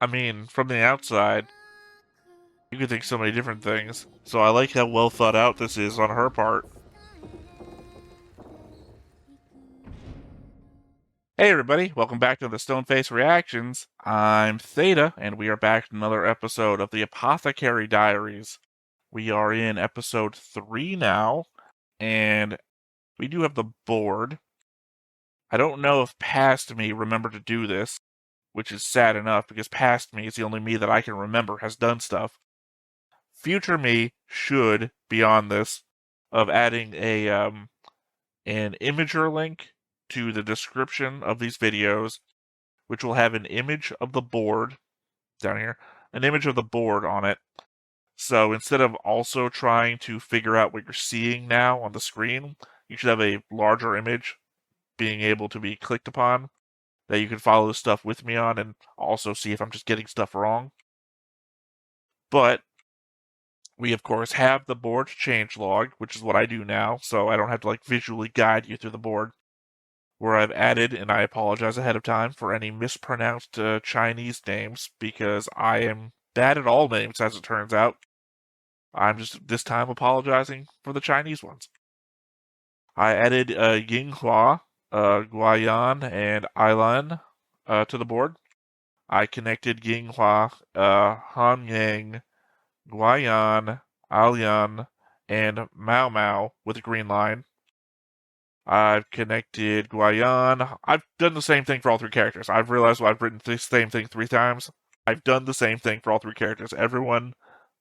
I mean, from the outside, you could think so many different things. So I like how well thought out this is on her part. Hey everybody, welcome back to the Stoneface Reactions. I'm Theta, and we are back with another episode of the Apothecary Diaries. We are in episode 3 now, and we do have the board. I don't know if past me remembered to do this, which is sad enough because past me is the only me that I can remember has done stuff. Future me should be on this of adding an imager link to the description of these videos, which will have an image of the board down here, an image of the board on it. So instead of also trying to figure out what you're seeing now on the screen, you should have a larger image being able to be clicked upon that you can follow the stuff with me on and also see if I'm just getting stuff wrong. But we, of course, have the board change log, which is what I do now, so I don't have to like visually guide you through the board, where I've added, and I apologize ahead of time for any mispronounced Chinese names, because I am bad at all names, as it turns out. I'm just this time apologizing for the Chinese ones. I added Yinghua, Guayan, and Ailan to the board. I connected Yinghua, Hanyang, Guayan, Alian, and maomao with a green line. I've connected Guayan. I've done the same thing for all three characters. I've realized I've written the same thing 3 times. I've done the same thing for all three characters. Everyone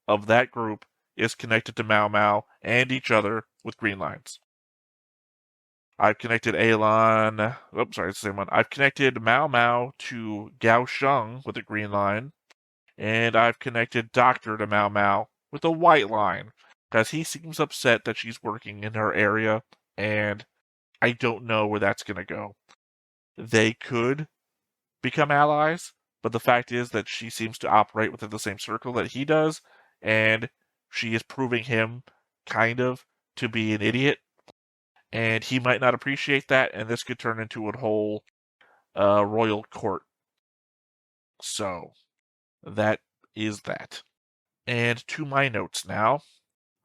of that group is connected to maomao and each other with green lines. I've connected Alon. Oops, sorry, it's the same one. I've connected maomao to Gao Sheng with a green line. And I've connected Doctor to maomao with a white line. Because he seems upset that she's working in her area. And I don't know where that's going to go. They could become allies, but the fact is that she seems to operate within the same circle that he does, and she is proving him kind of to be an idiot, and he might not appreciate that, and this could turn into a whole royal court. So, that is that. And to my notes now.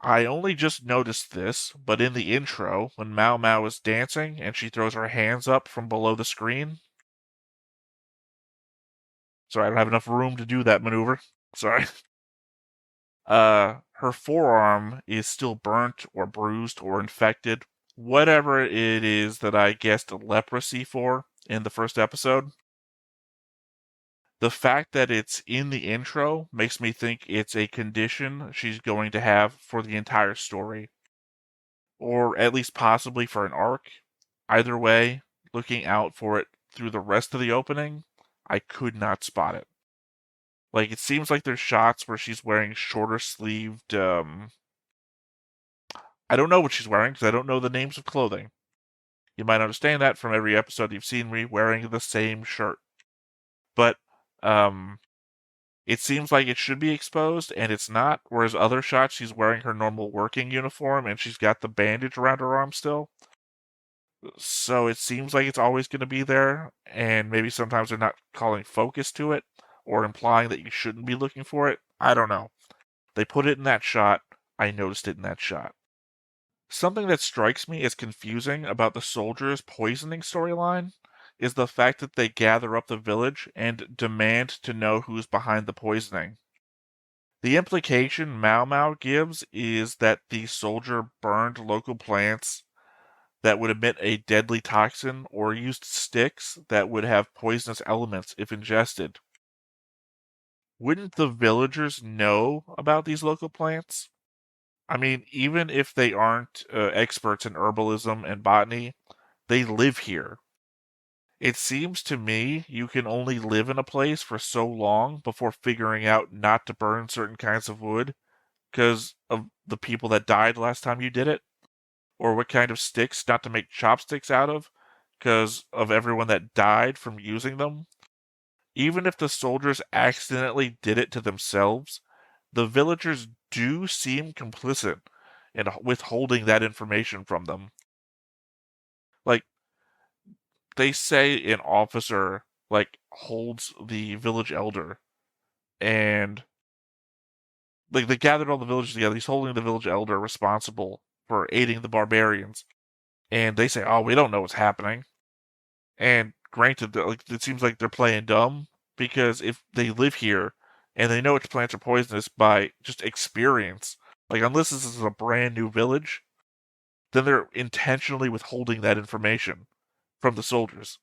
I only just noticed this, but in the intro, when maomao is dancing and she throws her hands up from below the screen. Sorry, I don't have enough room to do that maneuver. Sorry. Her forearm is still burnt or bruised or infected. Whatever it is that I guessed leprosy for in the first episode. The fact that it's in the intro makes me think it's a condition she's going to have for the entire story. Or at least possibly for an arc. Either way, looking out for it through the rest of the opening, I could not spot it. Like, it seems like there's shots where she's wearing shorter sleeved, I don't know what she's wearing because I don't know the names of clothing. You might understand that from every episode you've seen me wearing the same shirt. But, it seems like it should be exposed and it's not, whereas other shots she's wearing her normal working uniform and she's got the bandage around her arm still. So it seems like it's always going to be there, and maybe sometimes they're not calling focus to it or implying that you shouldn't be looking for it. I don't know. They put it in that shot. I noticed it in that shot. Something that strikes me as confusing about the soldiers' poisoning storyline is the fact that they gather up the village and demand to know who's behind the poisoning. The implication maomao gives is that the soldier burned local plants that would emit a deadly toxin or used sticks that would have poisonous elements if ingested. Wouldn't the villagers know about these local plants? I mean, even if they aren't experts in herbalism and botany, they live here. It seems to me you can only live in a place for so long before figuring out not to burn certain kinds of wood because of the people that died last time you did it, or what kind of sticks not to make chopsticks out of because of everyone that died from using them. Even if the soldiers accidentally did it to themselves, the villagers do seem complicit in withholding that information from them. Like, they say an officer, like, holds the village elder and like they gathered all the villagers together. He's holding the village elder responsible for aiding the barbarians, and they say, "Oh, we don't know what's happening." And granted, like it seems like they're playing dumb because if they live here and they know which plants are poisonous by just experience, like unless this is a brand new village, then they're intentionally withholding that information from the soldiers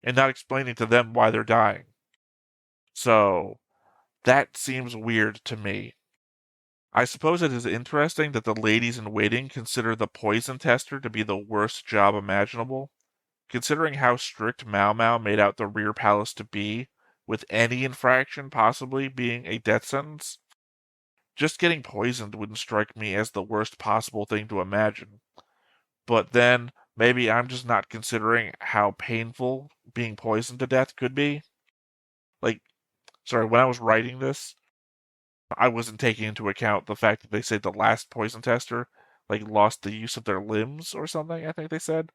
and not explaining to them why they're dying. So that seems weird to me. I suppose it is interesting that the ladies in waiting consider the poison tester to be the worst job imaginable, considering how strict maomao made out the rear palace to be, with any infraction possibly being a death sentence. Just getting poisoned wouldn't strike me as the worst possible thing to imagine. But then maybe I'm just not considering how painful being poisoned to death could be. Like, sorry, when I was writing this, I wasn't taking into account the fact that they say the last poison tester like lost the use of their limbs or something, I think they said.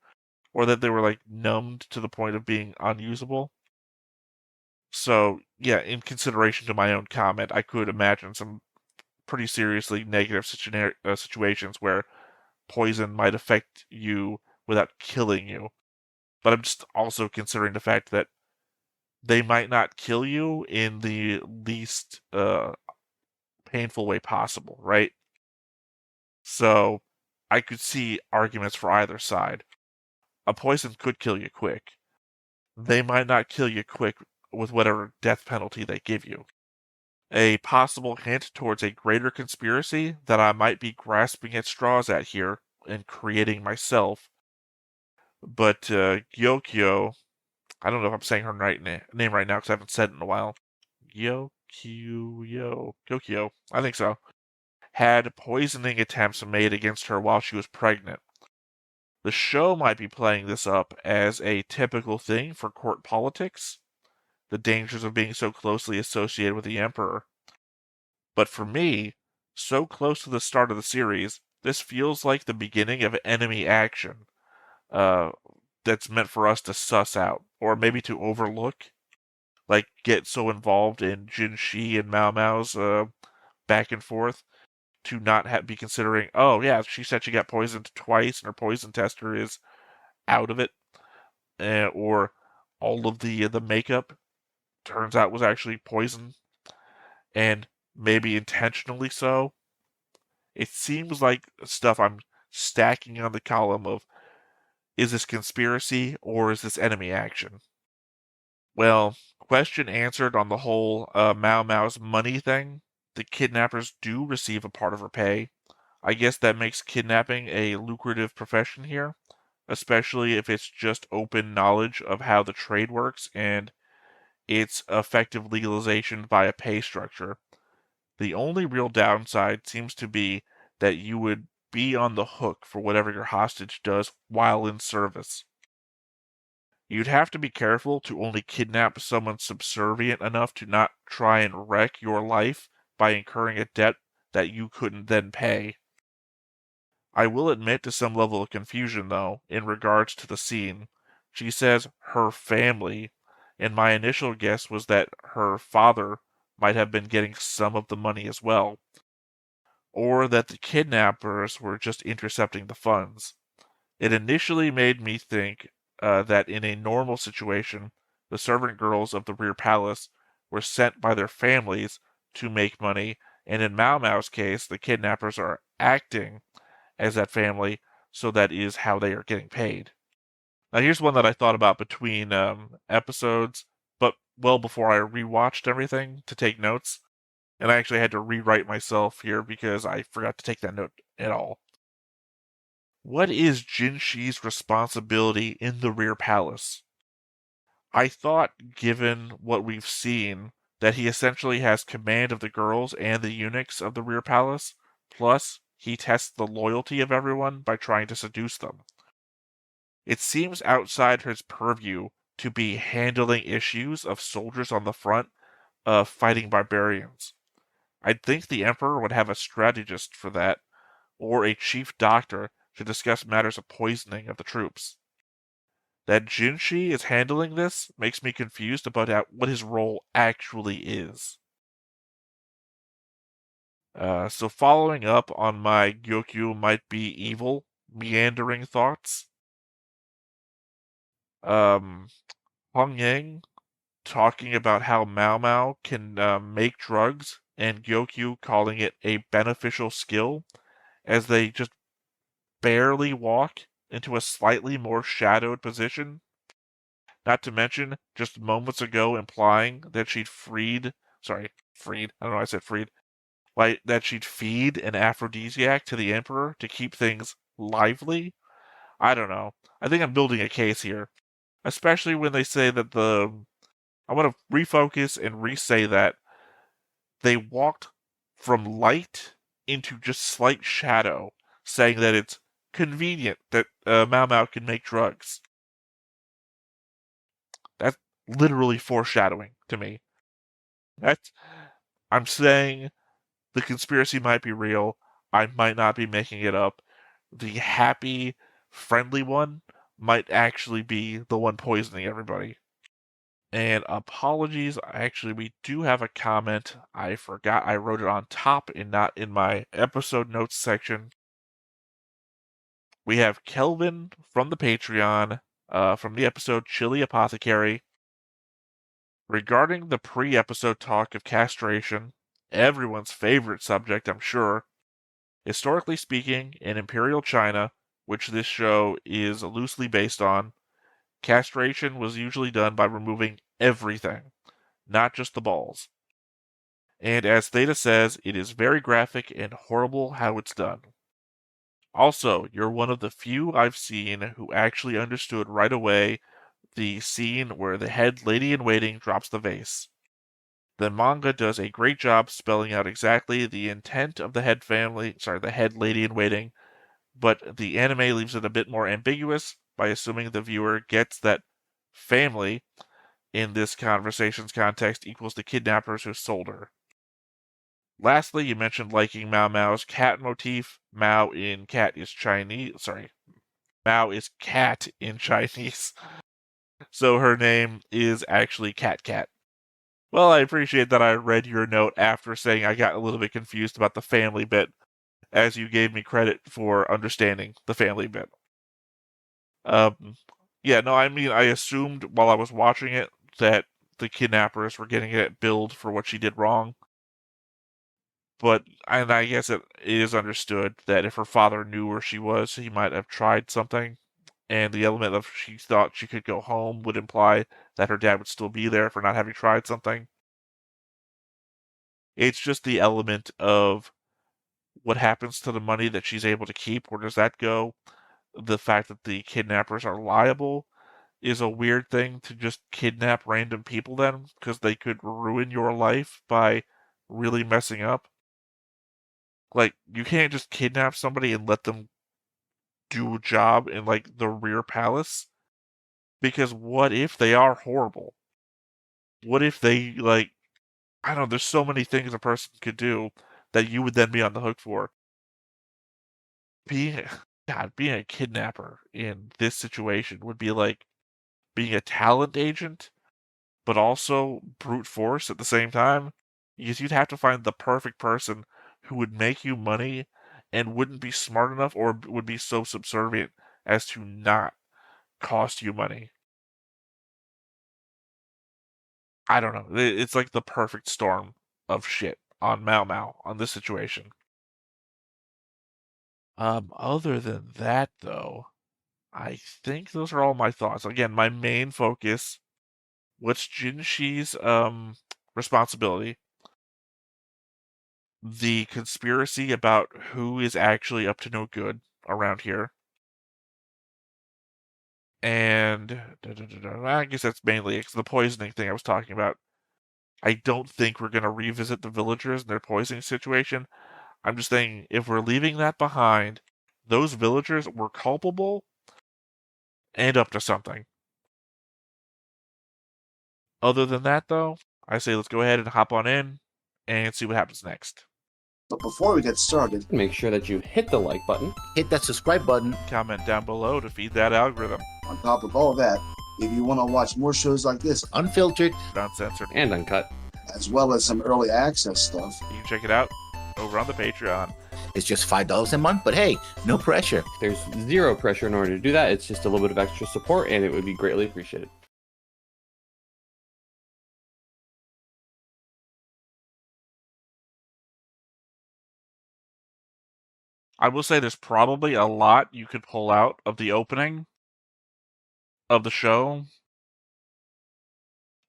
Or that they were like numbed to the point of being unusable. So, yeah, in consideration to my own comment, I could imagine some pretty seriously negative situations where poison might affect you without killing you. But I'm just also considering the fact that they might not kill you in the least painful way possible, right? So I could see arguments for either side. A poison could kill you quick. They might not kill you quick with whatever death penalty they give you. A possible hint towards a greater conspiracy that I might be grasping at straws at here and creating myself. But Gyokyo, I don't know if I'm saying her name right now because I haven't said it in a while. Gyokyo, I think so, had poisoning attempts made against her while she was pregnant. The show might be playing this up as a typical thing for court politics, the dangers of being so closely associated with the Emperor. But for me, so close to the start of the series, this feels like the beginning of enemy action uh, that's meant for us to suss out, or maybe to overlook. Like, get so involved in Jinshi and maomao's back and forth to not be considering, oh, yeah, she said she got poisoned twice and her poison tester is out of it. Or all of the makeup turns out was actually poison, and maybe intentionally so. It seems like stuff I'm stacking on the column of, is this conspiracy or is this enemy action? Well, question answered on the whole maomao's money thing. The kidnappers do receive a part of her pay. I guess that makes kidnapping a lucrative profession here, especially if it's just open knowledge of how the trade works and its effective legalization via pay structure. The only real downside seems to be that you would be on the hook for whatever your hostage does while in service. You'd have to be careful to only kidnap someone subservient enough to not try and wreck your life by incurring a debt that you couldn't then pay. I will admit to some level of confusion, though, in regards to the scene. She says her family, and my initial guess was that her father might have been getting some of the money as well, or that the kidnappers were just intercepting the funds. It initially made me think that in a normal situation, the servant girls of the rear palace were sent by their families to make money, and in maomao's case, the kidnappers are acting as that family, so that is how they are getting paid. Now, here's one that I thought about between episodes, but well before I rewatched everything to take notes, and I actually had to rewrite myself here because I forgot to take that note at all. What is Jinshi's responsibility in the rear palace? I thought, given what we've seen, that he essentially has command of the girls and the eunuchs of the rear palace, plus he tests the loyalty of everyone by trying to seduce them. It seems outside his purview to be handling issues of soldiers on the front fighting barbarians. I'd think the Emperor would have a strategist for that, or a chief doctor to discuss matters of poisoning of the troops. That Jinshi is handling this makes me confused about what his role actually is. So following up on my Gyokyu might be evil, meandering thoughts, Hong Yang talking about how maomao can make drugs, and Gyokyu calling it a beneficial skill, as they just barely walk into a slightly more shadowed position. Not to mention, just moments ago implying that freed, I don't know why I said freed, like that she'd feed an aphrodisiac to the Emperor to keep things lively. I don't know. I think I'm building a case here, especially when they say that I want to refocus and re-say that they walked from light into just slight shadow, saying that it's convenient that maomao can make drugs. That's literally foreshadowing to me. That's I'm saying the conspiracy might be real. I might not be making it up. The happy, friendly one might actually be the one poisoning everybody. And apologies, actually, we do have a comment. I forgot I wrote it on top and not in my episode notes section. We have Kelvin from the Patreon, from the episode Chili Apothecary. Regarding the pre-episode talk of castration, everyone's favorite subject, I'm sure, historically speaking, in Imperial China, which this show is loosely based on, castration was usually done by removing everything, not just the balls. And as Theta says, it is very graphic and horrible how it's done. Also, you're one of the few I've seen who actually understood right away the scene where the head lady-in-waiting drops the vase. The manga does a great job spelling out exactly the intent of the head lady-in-waiting, but the anime leaves it a bit more ambiguous by assuming the viewer gets that family, in this conversation's context, equals the kidnappers who sold her. Lastly, you mentioned liking Mao Mao's cat motif. Mao in cat is Chinese. Sorry. Mao is cat in Chinese. So her name is actually Cat Cat. Well, I appreciate that I read your note after saying I got a little bit confused about the family bit, as you gave me credit for understanding the family bit. Yeah, no, I mean, I assumed while I was watching it that the kidnappers were getting it billed for what she did wrong. And I guess it is understood that if her father knew where she was, he might have tried something. And the element of she thought she could go home would imply that her dad would still be there for not having tried something. It's just the element of what happens to the money that she's able to keep. Where does that go? The fact that the kidnappers are liable is a weird thing to just kidnap random people then, because they could ruin your life by really messing up. Like, you can't just kidnap somebody and let them do a job in, like, the rear palace. Because what if they are horrible? What if they, like, I don't know, there's so many things a person could do that you would then be on the hook for. Being, God, being a kidnapper in this situation would be like being a talent agent, but also brute force at the same time. Because you'd have to find the perfect person who would make you money and wouldn't be smart enough or would be so subservient as to not cost you money. I don't know. It's like the perfect storm of shit on maomao on this situation. Other than that, though, I think those are all my thoughts. Again, my main focus, what's Jinshi's responsibility, the conspiracy about who is actually up to no good around here, and I guess that's mainly it's the poisoning thing I was talking about. I don't think we're going to revisit the villagers and their poisoning situation. I'm just saying, if we're leaving that behind, those villagers were culpable and up to something. Other than that, though, I say let's go ahead and hop on in and see what happens next. But before we get started, make sure that you hit the like button, hit that subscribe button. Comment down below to feed that algorithm. On top of all that, if you want to watch more shows like this, unfiltered, uncensored, and uncut, as well as some early access stuff, you can check it out over on the Patreon. It's just $5 a month, but hey, no pressure. There's zero pressure in order to do that. It's just a little bit of extra support, and it would be greatly appreciated. I will say there's probably a lot you could pull out of the opening of the show.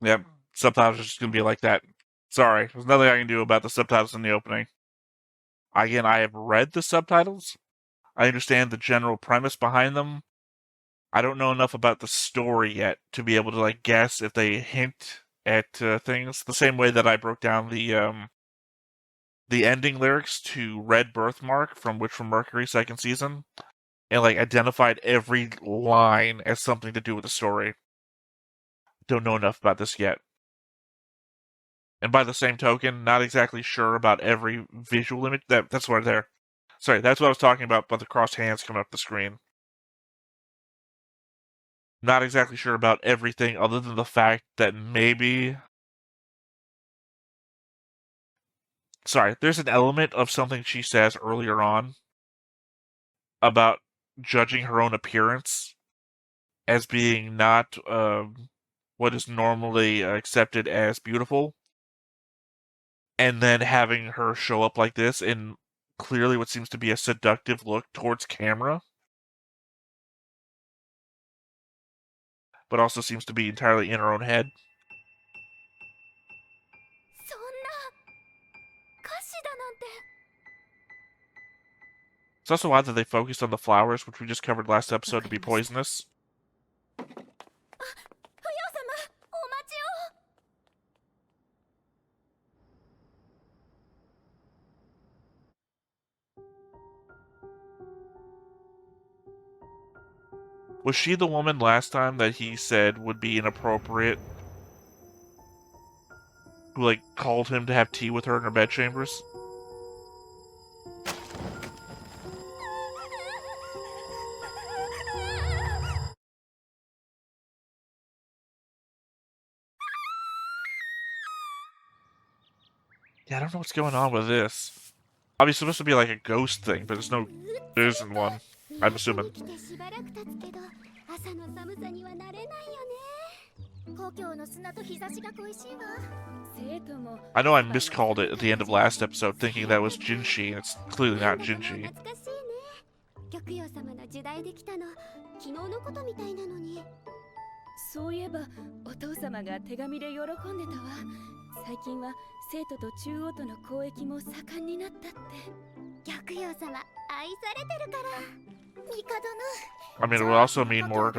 Yep, subtitles are just going to be like that. Sorry, there's nothing I can do about the subtitles in the opening. Again, I have read the subtitles. I understand the general premise behind them. I don't know enough about the story yet to be able to like guess if they hint at things. The same way that I broke down the ending lyrics to Red Birthmark from Witch from Mercury second season, and like identified every line as something to do with the story. Don't know enough about this yet. And by the same token, not exactly sure about every visual image. That's what there. Sorry, that's what I was talking about the crossed hands coming up the screen. Not exactly sure about everything other than the fact that maybe... Sorry, there's an element of something she says earlier on about judging her own appearance as being not what is normally accepted as beautiful, and then having her show up like this in clearly what seems to be a seductive look towards camera, but also seems to be entirely in her own head. It's also odd that they focused on the flowers, which we just covered last episode, to be poisonous. Was she the woman last time that he said would be inappropriate? Who, like, called him to have tea with her in her bedchambers? Yeah, I don't know what's going on with this. Obviously, it's supposed to be like a ghost thing, but there isn't one. I'm assuming. I know I miscalled it at the end of last episode, thinking that was jinshi, and it's clearly not jinshi. I mean, it would also mean more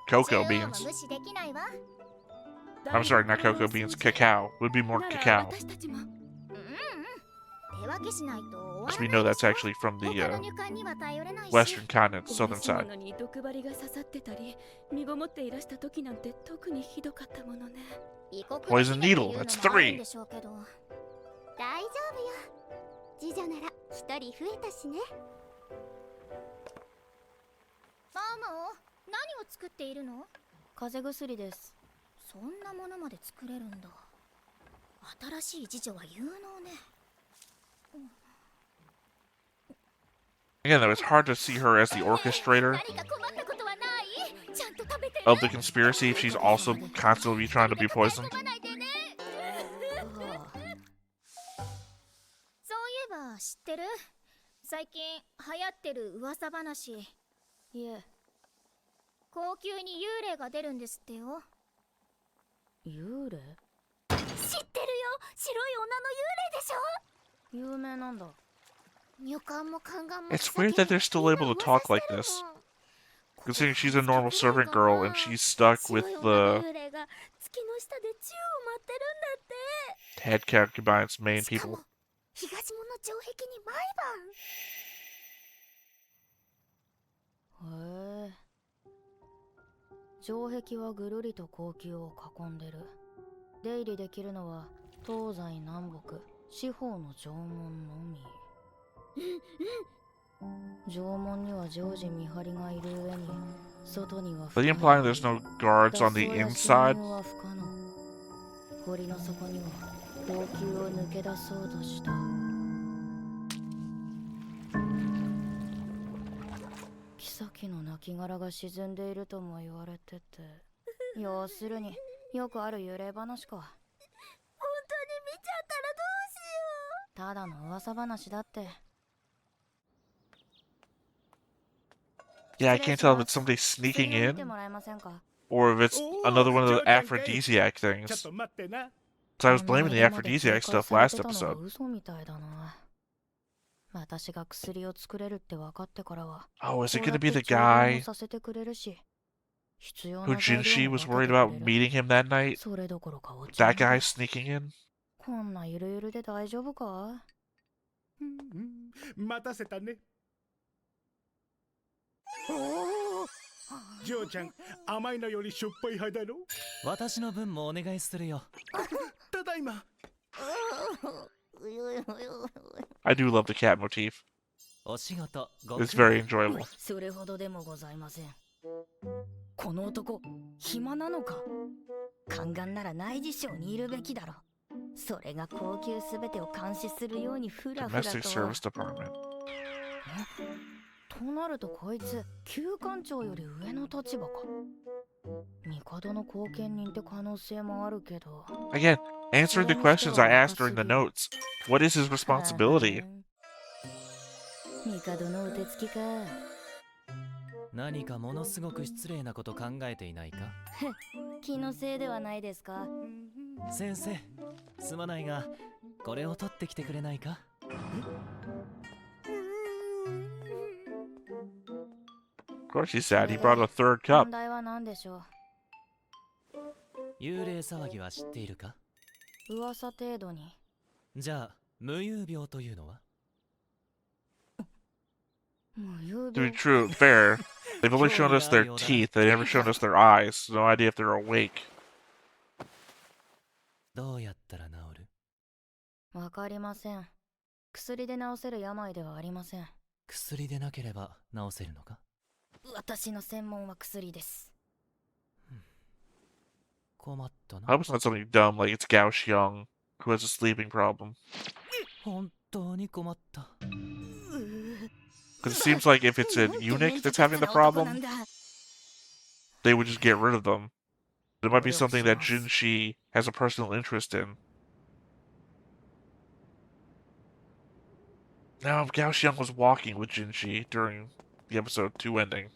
cocoa beans. I'm sorry, not cocoa beans, cacao. It would be more cacao. Because we know that's actually from the western continent, southern side. Poison needle, that's 3! Again, though, it's hard to see her as the orchestrator of the conspiracy if she's also constantly trying to be poisoned. It's weird that they're still able to talk like this, considering she's a normal servant girl and she's stuck with the head concubine's main people. Are they implying there's no guards on the inside? 時の亡骸が沈んでいるとも言われてて、要するによくある幽霊話か。本当に見ちゃったらどうしよただの噂話だって。 Yeah, I can't tell if it's somebody sneaking 薬を見て in もらえませんか。 or if it's another one of the 冗談かい。 aphrodisiac ちょっ things. と待ってな。 So I was こんな blaming the 目まで aphrodisiac 警戒 stuff され last てたのが episode. 嘘みたいだな。私が薬を作れるって分かってからは、 Oh, is it こう gonna やっ be て the 調合も guy させてくれるし、必要 who な材 Jinshi 料も was 分け worried てく about れる。 meeting him that night? それどころか落ち That 込んだ。 guy sneaking in? こんなゆるゆるで大丈夫か。待たせたね。ジョーちゃん、甘いのよりしょっぱい派だろ。私の分もお願いするよ。ただいま。I do love the cat motif. お仕事ご It's 苦労。 very enjoyable. それほどでもございません。この男、暇なのか。宦官なら内事省にいるべきだろ。それが高級すべてを監視するようにフラフラと。 Domestic Service Department. となるとこいつ、旧官長より上の立場か。帝の後見人って可能性もあるけど。 Again, answering the questions I asked during the notes. What is his responsibility? 帝のお手つきか。何かものすごく失礼なこと考えていないか。気のせいではないですか。先生、すまないがこれを取ってきてくれないか。 Of course he's sad. He brought a third cup. 問題は何でしょ幽霊騒ぎは知っているか。う。噂程度に。じゃあ無遊病というのは。もう有 To be 病。 true, fair. They've only shown us their teeth. They never shown us their eyes. No idea if they're awake. どうやったら治る。わかりません。薬で治せる病ではありません。薬でなければ治せるのか。私の専門は薬です。困ったな。 I hope it's not something dumb like it's Gao Xiong, who has a sleeping problem. 本当に困った。 Because it seems like if it's an eunuch that's having the problem, they would just get rid of them. It might be something that Jinshi has a personal interest in. Now, Gao Xiong was walking with Jinshi during the episode 2 ending.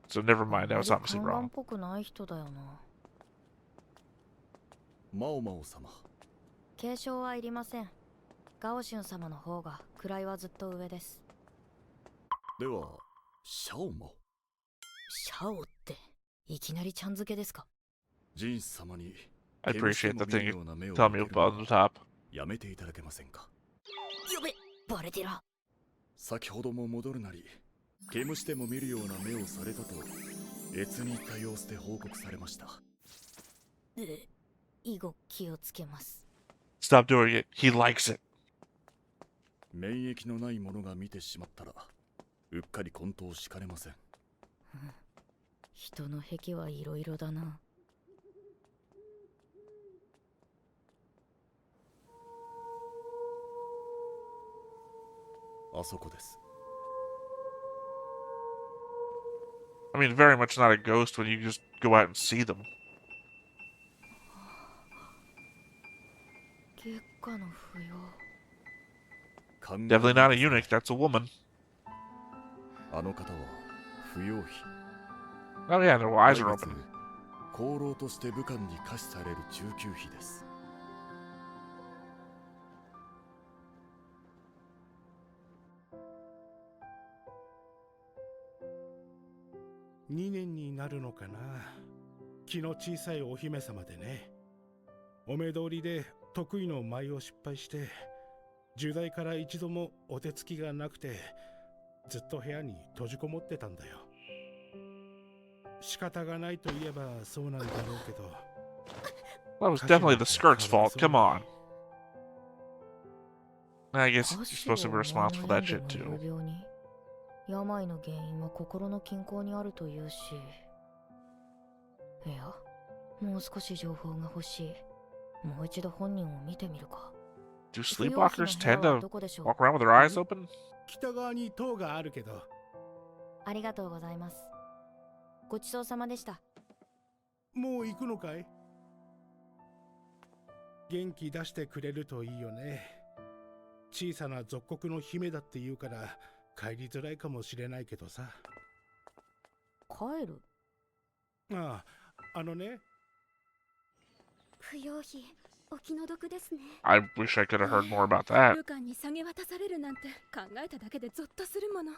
So never mind, that was obviously 看板 wrong. っぽくない人だよな。マオマオ様。継承はいりません。ガオシュン様の方が位はずっと上です。では、シャオマオ。シャオっていきなりちゃん付けですか。ジンス様に I appreciate the thing you ような目を tell me 向ける about の the は top. やめていただけませんか。やべ、バレてら。先ほども戻るなり、毛虫でも見るような目をされたと越に行った様子で報告されました。以後気をつけます。 Stop doing it. He likes it. 免疫のないものが見てしまったらうっかり混沌しかねません。人の癖はいろいろだな。あそこです。 I mean, very much not a ghost when you just go out and see them. 月下の不要。Definitely not a eunuch, that's a woman. あの方は不要費。 Oh yeah, their eyes are 来月 open. 功労として武官に下賜される中級費です。2年になるのかな。気の小さいお姫様でね。お目通りで得意の舞を失敗して10代から一度もお手つきがなくてずっと部屋に閉じこもってたんだよ。仕方がないといえばそうなんだろうけど。 That was definitely the skirt's fault, come on. I guess you're supposed to be responsible for that shit too. 病の原因は心の均衡にあるというし。いや、もう少し情報が欲しい。もう一度本人を見てみるか。Do 不要費の sleepwalkers 部屋 tend は to どこでしょう？ walk around with their eyes open? 北側に塔があるけど。ありがとうございます。ごちそうさまでした。もう行くのかい？元気出してくれるといいよね。小さな属国の姫だって言うから帰りづらいかもしれないけどさ。帰る？ああ、あのね。不要費お気の毒ですね。 I wish I could have heard more about that. 武官に下げ渡されるなんて考えただけでゾッとするもの。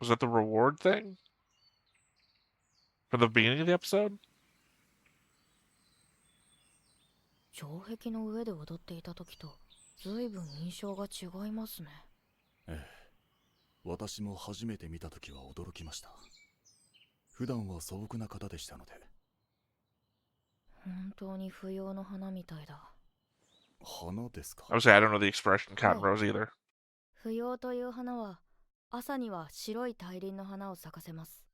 Was that the reward thing? From the beginning of the episode? 城壁の上で踊っていた時と随分印象が違いますね。ええ、私も初めて見た時は驚きました。普段は素朴な方でしたので。本当に不要の花みたいだ。花ですか？ I would say I don't know the expression cotton rose either. 不要という花は朝には白い大輪の花を咲かせます。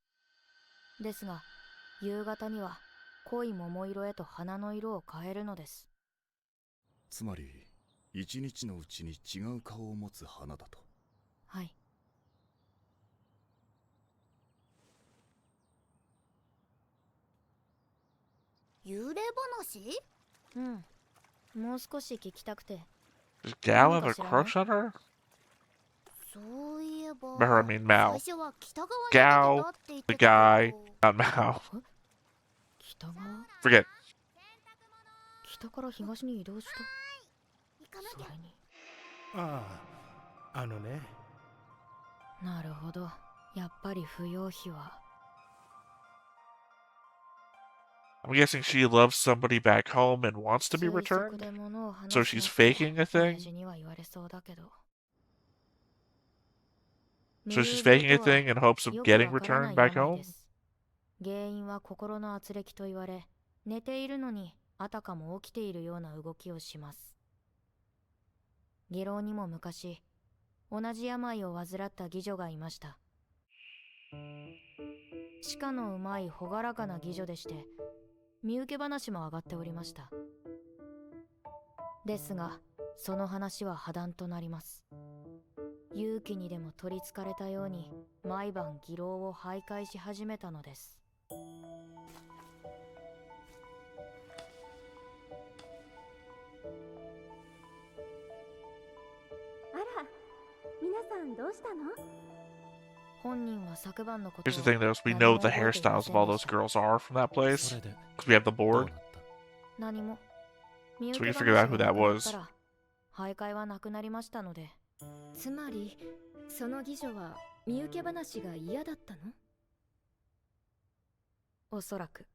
ですが夕方には濃い桃色へと花の色を変えるのです。つまり一日のうちに違う顔を持つ花だと。はい。幽霊話？うん。もう少し聞きたくて。 Does Gao have a crush on her? そういえば By her, I mean Mao. 最初は北側に Gao, 出てたって言って the た guy, けど not Mao. 北側？ Forget. 北から東に移動した。行かなきゃ。それに。ああ、あのね。なるほど。やっぱり不要費は。 I'm guessing she loves somebody back home and wants to be 推測 returned? で物を話 So しな she's さい faking a 親 thing? 父には言われそうだけど。 So she's faking a thing in hopes of よく getting わからない returned back 病 home? です。原因は心の圧力と言われ、寝ているのにあたかも起きているような動きをします。下郎にも昔、同じ病を患った妓女がいました。歯科のうまい朗らかな妓女でして、身請け話も上がっておりました。ですが、その話は破談となります。勇気にでも取りつかれたように、毎晩妓楼を徘徊し始めたのです。あら、皆さんどうしたの？ 本人は昨晩のことを Here's the thing though, is we know the hairstyles of all those girls are from that そ place. れで Because we have the どう board. なった？何も。 So we can figure out who that was. 徘徊はなくなりましたので。つまりその妓女は身請け話が嫌だったの？おそらく。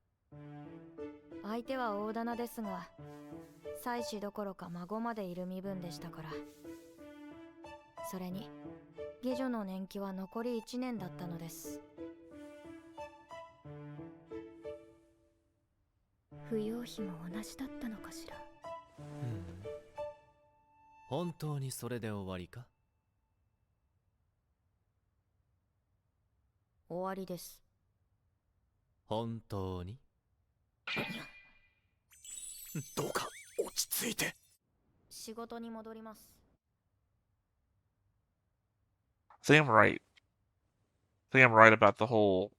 相手は大棚ですが、妻子どころか孫までいる身分でしたから。それに、妓女の年季は残り1年だったのです。不要費も同じだったのかしら。本当にそれで終わりか？終わりです。本当に？どうか落ち着いて。仕事に戻ります。I think I'm right. I think I'm right about the whole.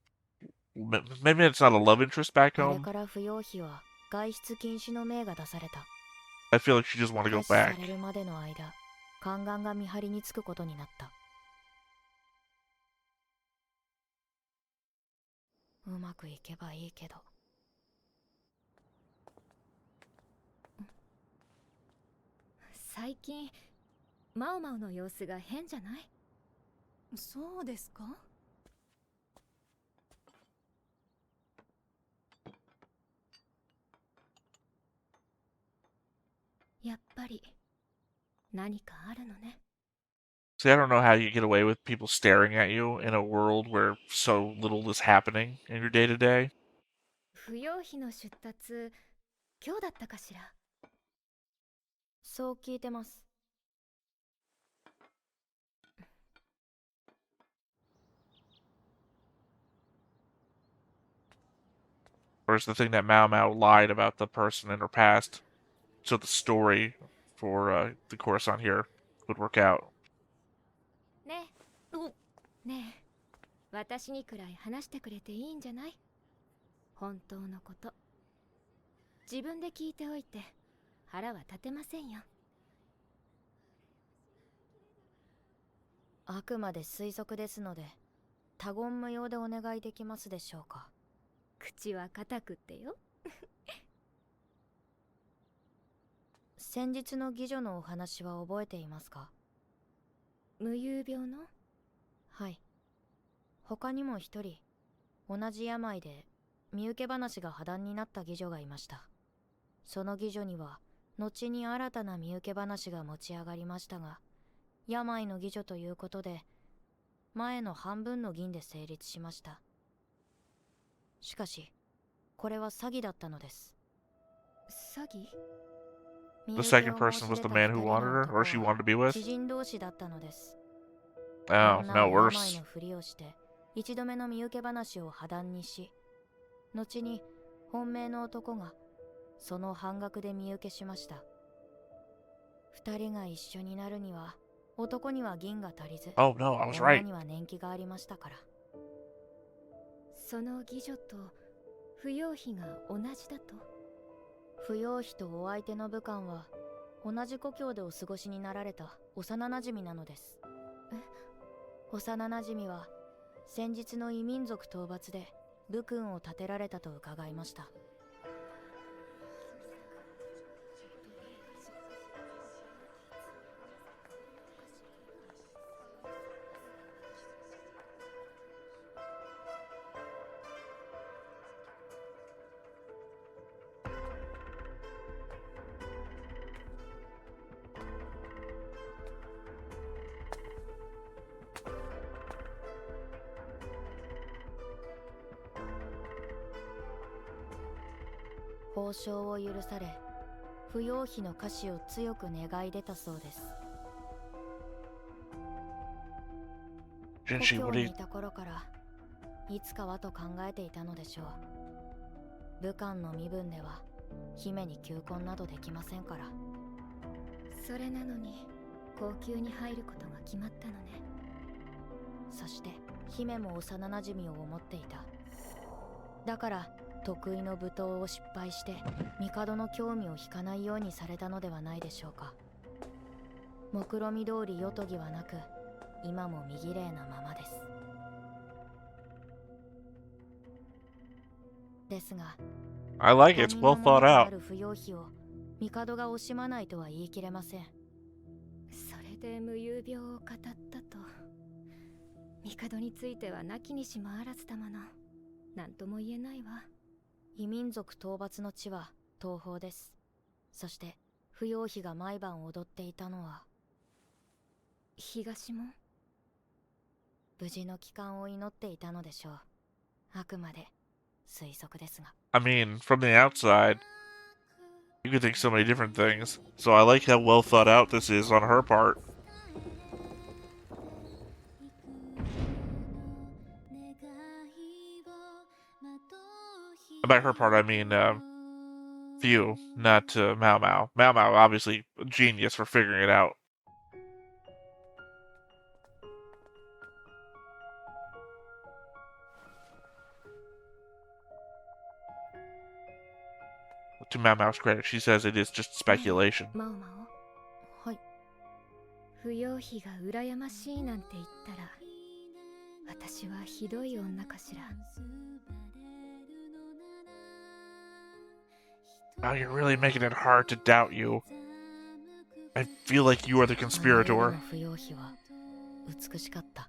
Maybe it's not a love interest back あれ home. から不要費は外出禁止の命が出された。 I feel like she just want to go 開始さ back. れるまでの間、宦官が見張りにつくことになった。うまくいけばいいけど。最近マオマオの様子が変じゃない？そうですか？やっぱり何かあるのね。 See, I don't know how you get away with people staring at you in a world where so little is happening in your day to day. 不要費の出立、今日だったかしら。そう聞いてます。Or is the thing that Mao Mao lied about the person in her past? So the story for the coruscant here would work out. ねねえ、私にくらい話してくれていいんじゃない？本当のこと。自分で聞いておいて腹は立てませんよ。あくまで推測ですので、他言無用でお願いできますでしょうか。口は固くってよ。先日の妓女のお話は覚えていますか？無遊病の？はい。他にも一人、同じ病で身請け話が破談になった妓女がいました。その妓女には後に新たな身請け話が持ち上がりましたが、病の妓女ということで前の半分の銀で成立しました。しかしこれは詐欺だったのです。詐欺？ The second person was the man who wanted her, or she wanted to be with? 知人同士だったのです。 Oh, 女 no は worse. 病のふりをして一度目の身請け話を破談にし、後に本命の男がその半額で身請けしました。二人が一緒になるには男には銀が足りず、 Oh no, I was 女 right. には年季がありましたから。その妓女と扶養費が同じだと？扶養費とお相手の武官は同じ故郷でお過ごしになられた幼なじみなのです。幼なじみは先日の異民族討伐で武勲を立てられたと伺いました。報奨を許され、扶養費の可視を強く願い出たそうです。故 Jinshi, 郷 what do に you... いた頃からいつかはと考えていたのでしょう。武官の身分では姫に求婚などできませんから。それなのに高級に入ることが決まったのね。そして姫も幼なじみを思っていた。だから得意の舞踏を失敗して帝の興味を引かないようにされたのではないでしょうか。目論見通り夜とぎはなく、今も身綺麗なままです。ですが I like it. It's well thought あ out. る扶養費を帝が惜しまないとは言い切れません。それで無遊病を語ったと。帝についてはなきにしもあらずだもの。なんとも言えないわ。異民族討伐の地は東方です。そして扶養費が毎晩踊っていたのは東も？無事の帰還を祈っていたのでしょう。あくまで推測ですが。 I mean, from the outside, you could think so many different things. So I like how well thought out this is on her part. By her part, I mean, Few, not Maomao. Maomao, obviously, a genius for figuring it out. To Maomao's credit, she says it is just speculation. マオマオ。はい。扶養費が羨ましいなんて言ったら、私はひどい女かしら。Wow, you're really making it hard to doubt you. I feel like you are the あの conspirator. 夜の扶養費は美しかった。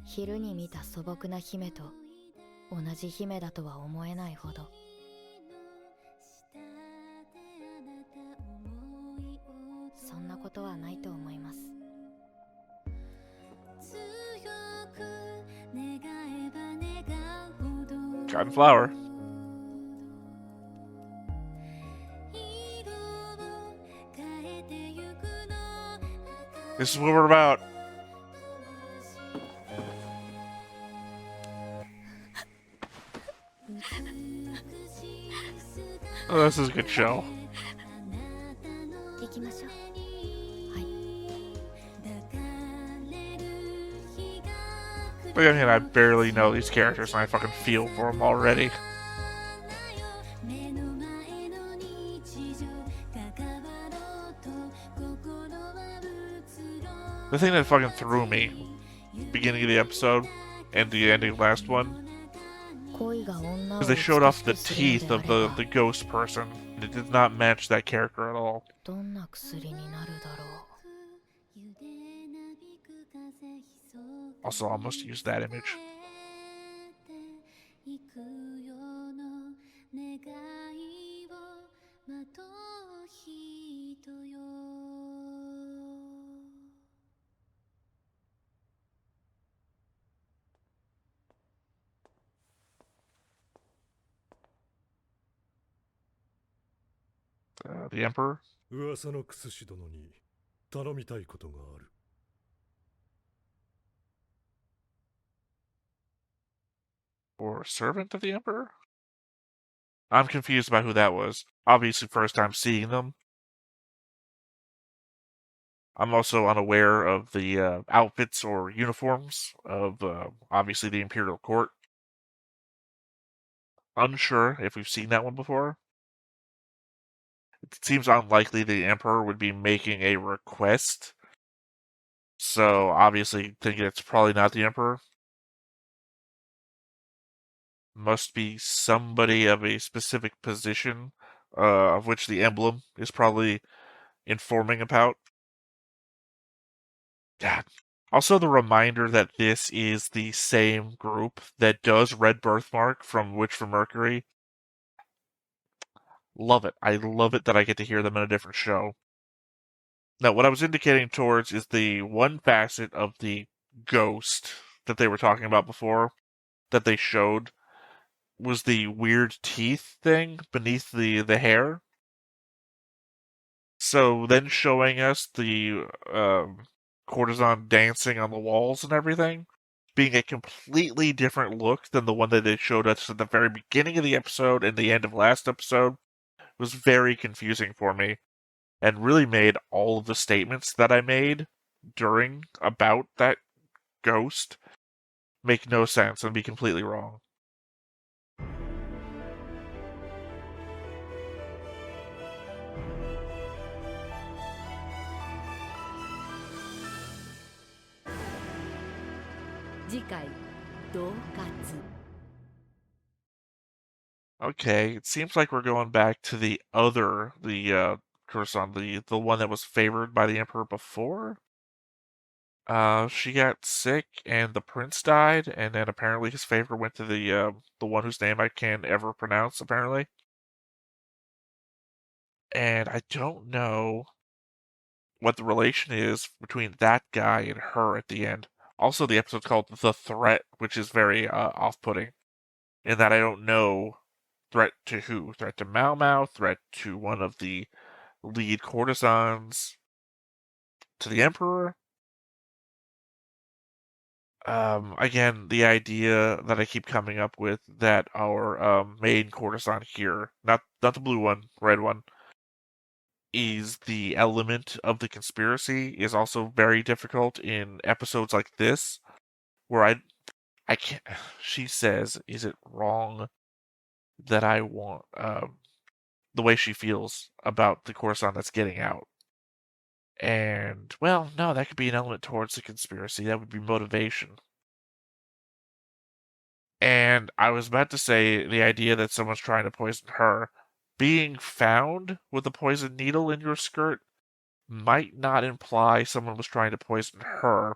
昼に見た素朴な姫と同じ姫だとは思えないほど。そんなことはないと思います。 Cotton flower. This is what we're about. Oh, this is a good show. 行きましょう。はい。 But I mean, I barely know these characters, and I fucking feel for them already. The thing that fucking threw me, beginning of the episode and the ending of the last one, because they showed off the teeth of the ghost person, and it did not match that character at all. Also, almost used that image. The Emperor? 噂の薬師殿に頼みたいことがある。 Or servant of the Emperor? I'm confused about who that was. Obviously, first time seeing them. I'm also unaware of the outfits or uniforms of, obviously, the Imperial Court. Unsure if we've seen that one before. It seems unlikely the Emperor would be making a request. So, obviously, thinking it's probably not the Emperor. Must be somebody of a specific position, of which the emblem is probably informing about. God. Also, the reminder that this is the same group that does Red Birthmark from Witch from Mercury. Love it. I love it that I get to hear them in a different show. Now, what I was indicating towards is the one facet of the ghost that they were talking about before, that they showed, was the weird teeth thing beneath the hair. So then showing us the courtesan dancing on the walls and everything, being a completely different look than the one that they showed us at the very beginning of the episode and the end of last episode, was very confusing for me, and really made all of the statements that I made about that ghost make no sense and be completely wrong. Okay, it seems like we're going back to the Kursan, the one that was favored by the Emperor before. She got sick, and the prince died, and then apparently his favor went to the one whose name I can't ever pronounce, apparently. And I don't know what the relation is between that guy and her at the end. Also, the episode's called The Threat, which is very off-putting, in that I don't know threat to who. Threat to maomao, threat to one of the lead courtesans, to the Emperor. Again, the idea that I keep coming up with that our main courtesan here, not the blue one, red one, is the element of the conspiracy is also very difficult in episodes like this, where I can't. She says, "Is it wrong that I want the way she feels about the courtesan that's getting out?" And well, no, that could be an element towards the conspiracy. That would be motivation. And I was about to say the idea that someone's trying to poison her. Being found with a poisoned needle in your skirt might not imply someone was trying to poison her.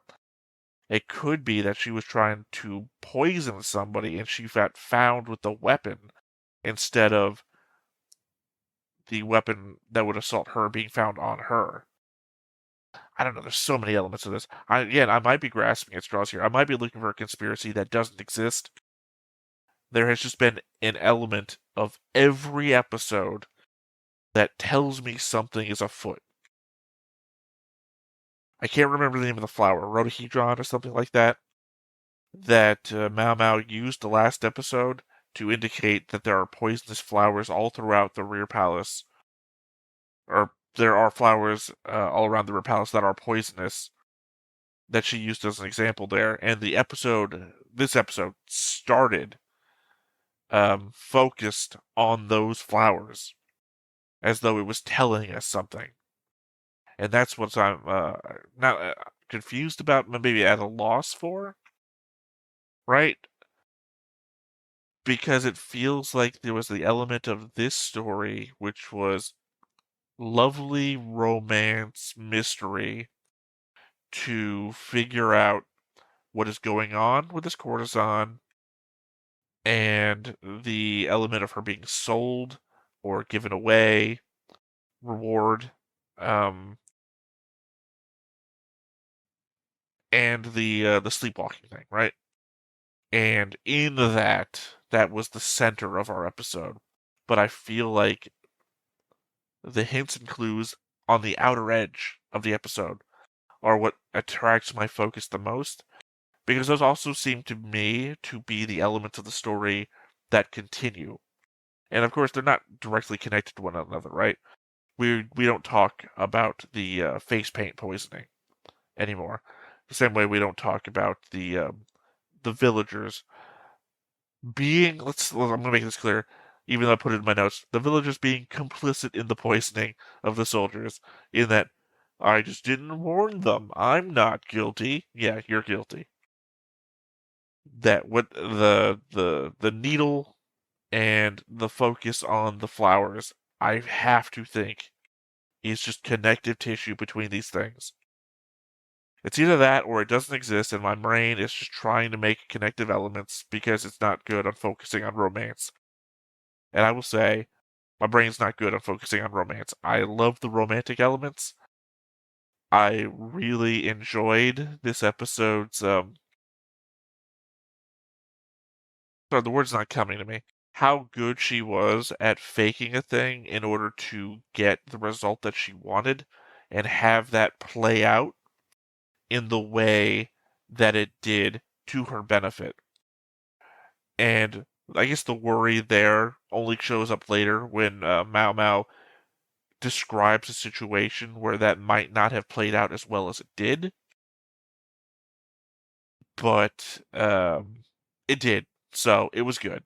It could be that she was trying to poison somebody and she got found with the weapon instead of the weapon that would assault her being found on her. I don't know. There's so many elements of this. I might be grasping at straws here. I might be looking for a conspiracy that doesn't exist. There has just been an element of every episode that tells me something is afoot. I can't remember the name of the flower, rhododendron or something like that, that maomao used the last episode to indicate that there are poisonous flowers all throughout the rear palace, or there are flowers all around the rear palace that are poisonous, that she used as an example there. And this episode started focused on those flowers, as though it was telling us something. And that's what I'm not confused about, maybe at a loss for, right? Because it feels like there was the element of this story, which was lovely romance mystery to figure out what is going on with this courtesan, and the element of her being sold or given away, reward, and the sleepwalking thing, right? And in that was the center of our episode. But I feel like the hints and clues on the outer edge of the episode are what attracts my focus the most, because those also seem to me to be the elements of the story that continue. And of course, they're not directly connected to one another, right? We don't talk about the face paint poisoning anymore. The same way we don't talk about the villagers being. I'm gonna make this clear, even though I put it in my notes. The villagers being complicit in the poisoning of the soldiers, in that I just didn't warn them. I'm not guilty. Yeah, you're guilty. That what the needle and the focus on the flowers, I have to think, is just connective tissue between these things. It's either that or it doesn't exist, and my brain is just trying to make connective elements because it's not good on focusing on romance. And I will say, my brain's not good on focusing on romance. I love the romantic elements. I really enjoyed this episode's. Sorry, the word's not coming to me. How good she was at faking a thing in order to get the result that she wanted, and have that play out in the way that it did to her benefit. And I guess the worry there only shows up later when Maomao describes a situation where that might not have played out as well as it did. But it did, so it was good.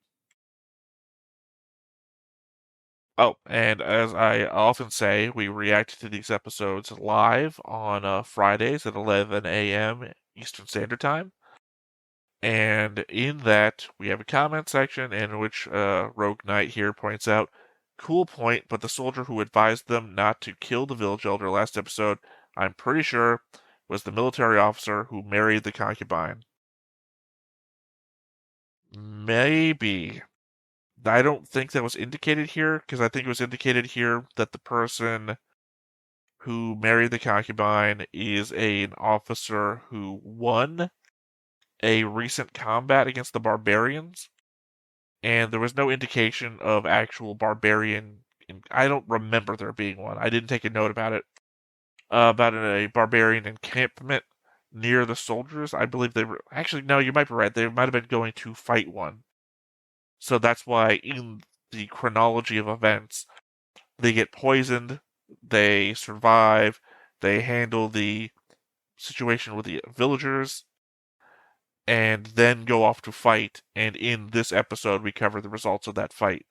Oh, and as I often say, we react to these episodes live on Fridays at 11 a.m. Eastern Standard Time. And in that, we have a comment section in which Rogue Knight here points out, cool point, but the soldier who advised them not to kill the village elder last episode, I'm pretty sure, was the military officer who married the concubine. Maybe. I don't think that was indicated here, because I think it was indicated here that the person who married the concubine is an officer who won a recent combat against the barbarians, and there was no indication of actual barbarian. I don't remember there being one. I didn't take a note about it. About a barbarian encampment near the soldiers. I believe they were. Actually, no, you might be right. They might have been going to fight one. So that's why, in the chronology of events, they get poisoned, they survive, they handle the situation with the villagers, and then go off to fight. And in this episode, we cover the results of that fight.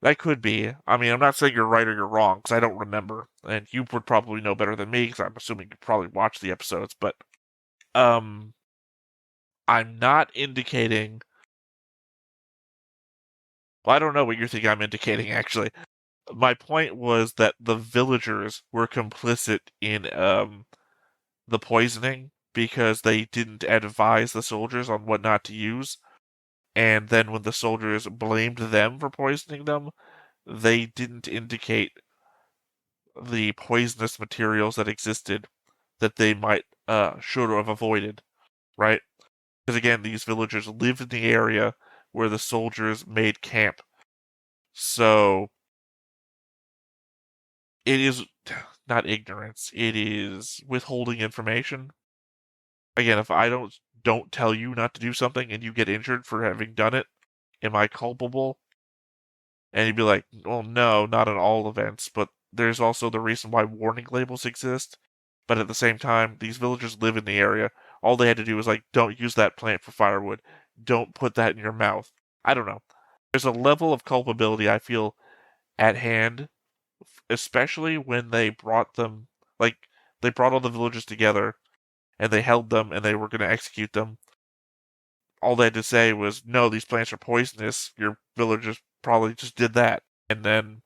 That could be. I mean, I'm not saying you're right or you're wrong, because I don't remember. And you would probably know better than me, because I'm assuming you probably watched the episodes. But I'm not indicating. Well, I don't know what you're thinking I'm indicating, actually. My point was that the villagers were complicit in the poisoning because they didn't advise the soldiers on what not to use. And then when the soldiers blamed them for poisoning them, they didn't indicate the poisonous materials that existed that they might should have avoided, right? Because again, these villagers lived in the area where the soldiers made camp. So it is not ignorance, it is withholding information. Again, if I don't tell you not to do something and you get injured for having done it, am I culpable? And you'd be like, well, no, not in all events, but there's also the reason why warning labels exist. But at the same time, these villagers live in the area. All they had to do was like, don't use that plant for firewood. Don't put that in your mouth. I don't know. There's a level of culpability I feel at hand, especially when they brought them, like, they brought all the villagers together and they held them and they were going to execute them. All they had to say was, no, these plants are poisonous. Your villagers probably just did that. And then,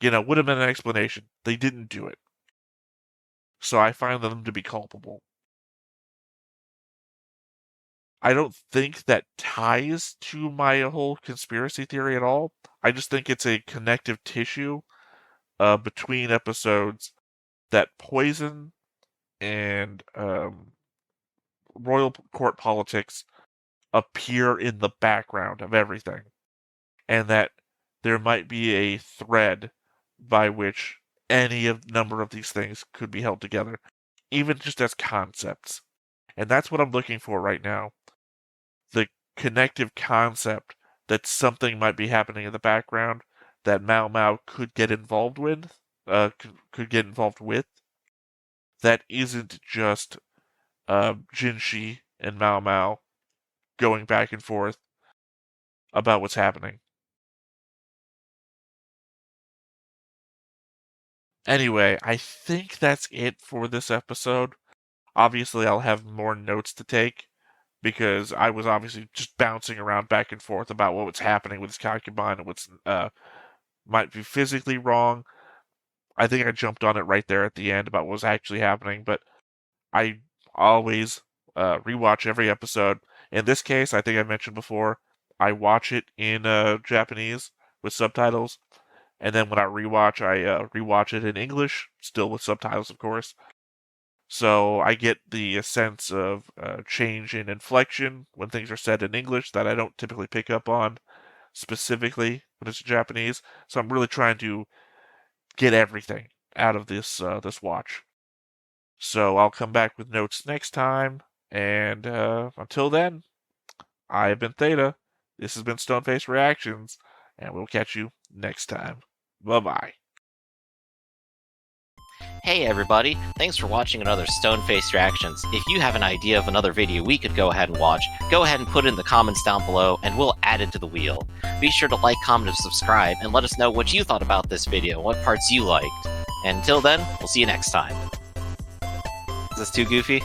would have been an explanation. They didn't do it. So I find them to be culpable. I don't think that ties to my whole conspiracy theory at all. I just think it's a connective tissue between episodes that poison and royal court politics appear in the background of everything. And that there might be a thread by which any number of these things could be held together, even just as concepts. And that's what I'm looking for right now. The connective concept that something might be happening in the background that maomao could get involved with, that isn't just jinshi and maomao going back and forth about what's happening. Anyway, I think that's it for this episode. Obviously, I'll have more notes to take because I was obviously just bouncing around back and forth about what was happening with his concubine and what's might be physically wrong. I think I jumped on it right there at the end about what was actually happening, but I always rewatch every episode. In this case, I think I mentioned before, I watch it in Japanese with subtitles. And then when I rewatch it in English, still with subtitles, of course. So I get the sense of change in inflection when things are said in English that I don't typically pick up on, specifically when it's Japanese. So I'm really trying to get everything out of this watch. So I'll come back with notes next time. And until then, I have been Theta. This has been Stoneface Reactions, and we'll catch you next time. Bye-bye. Hey everybody, thanks for watching another Stoneface Reactions. If you have an idea of another video we could go ahead and watch, go ahead and put it in the comments down below and we'll add it to the wheel. Be sure to like, comment, and subscribe and let us know what you thought about this video and what parts you liked. And until then, we'll see you next time. Is this too goofy?